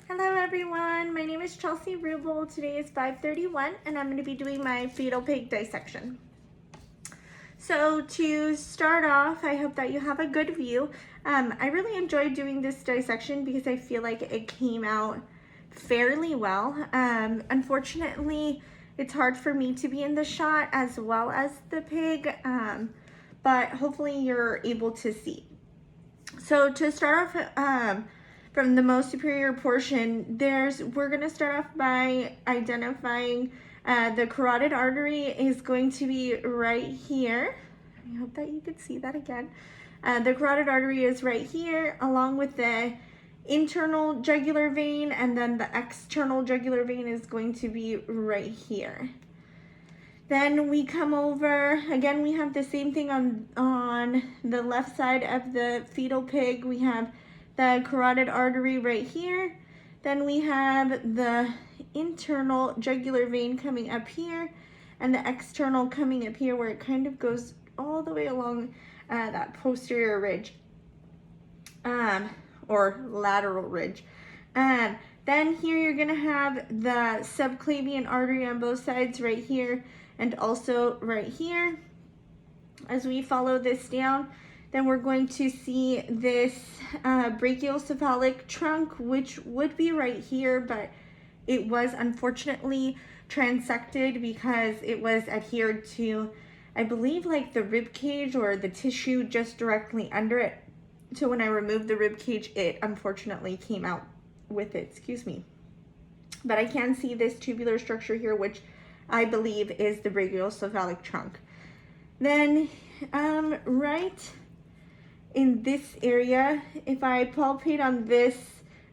Hello everyone, my name is Chelsea Rubel. Today is 5:31 and I'm going to be doing my fetal pig dissection. So to start off, I hope that you have a good view. I really enjoyed doing this dissection because I feel like it came out fairly well. Unfortunately, it's hard for me to be in the shot as well as the pig, but hopefully you're able to see. So to start off, from the most superior portion, we're gonna start off by identifying the carotid artery is going to be right here. I hope that you can see that again. The carotid artery is right here, along with the internal jugular vein, and then the external jugular vein is going to be right here. Then we come over, again, we have the same thing on the left side of the fetal pig. We have the carotid artery right here. Then we have the internal jugular vein coming up here and the external coming up here where it kind of goes all the way along that posterior ridge or lateral ridge. Then here you're gonna have the subclavian artery on both sides right here and also right here. As we follow this down, then we're going to see this brachiocephalic trunk, which would be right here, but it was unfortunately transected because it was adhered to, I believe, like the rib cage or the tissue just directly under it. So when I removed the rib cage, it unfortunately came out with it, excuse me. But I can see this tubular structure here, which I believe is the brachiocephalic trunk. Then right in this area, if I palpate on this,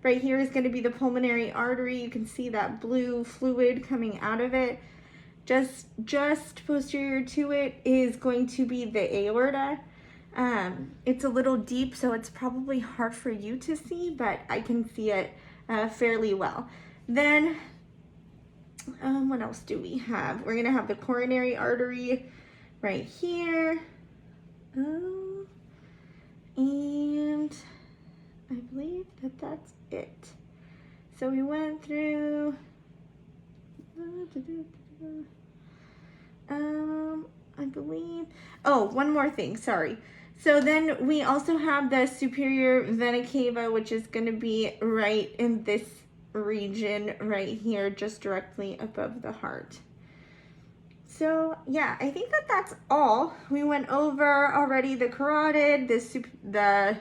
right here is going to be the pulmonary artery. You can see that blue fluid coming out of it. Just posterior to it is going to be the aorta. It's a little deep, so it's probably hard for you to see, but I can see it fairly well. Then what else do we have? We're gonna have the coronary artery right here, and I believe that that's it. So we went through I believe, oh, one more thing, sorry. So then we also have the superior vena cava, which is going to be right in this region right here, just directly above the heart. So yeah, I think that that's all. We went over already the carotid, the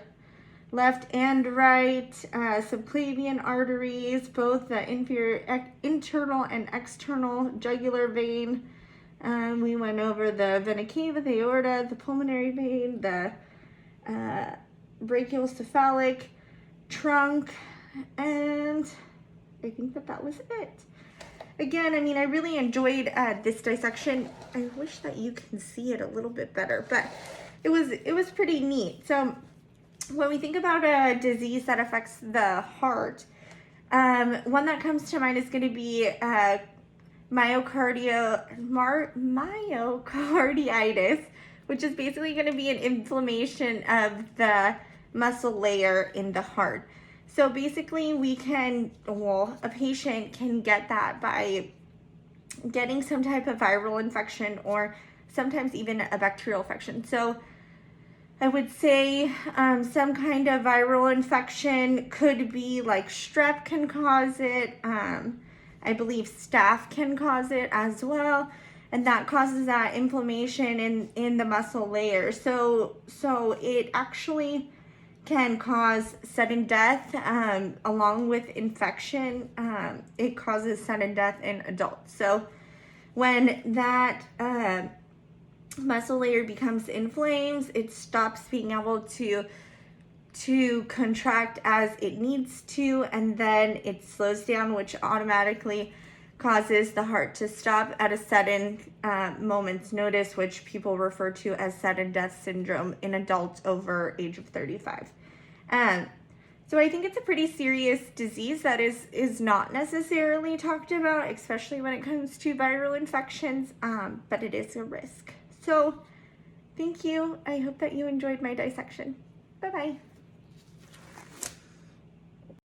left and right subclavian arteries, both the internal and external jugular vein. We went over the vena cava, the aorta, the pulmonary vein, the brachiocephalic trunk, and I think that that was it. Again, I mean, I really enjoyed this dissection. I wish that you can see it a little bit better, but it was pretty neat. So when we think about a disease that affects the heart, one that comes to mind is going to be myocarditis, which is basically going to be an inflammation of the muscle layer in the heart. So basically a patient can get that by getting some type of viral infection or sometimes even a bacterial infection. So I would say some kind of viral infection could be like strep can cause it. I believe staph can cause it as well, and that causes that inflammation in the muscle layer. So it actually can cause sudden death along with infection. It causes sudden death in adults. So when that muscle layer becomes inflamed, it stops being able to contract as it needs to, and then it slows down, which automatically causes the heart to stop at a sudden moment's notice, which people refer to as sudden death syndrome in adults over age of 35. So I think it's a pretty serious disease that is not necessarily talked about, especially when it comes to viral infections, but it is a risk. So thank you. I hope that you enjoyed my dissection. Bye-bye.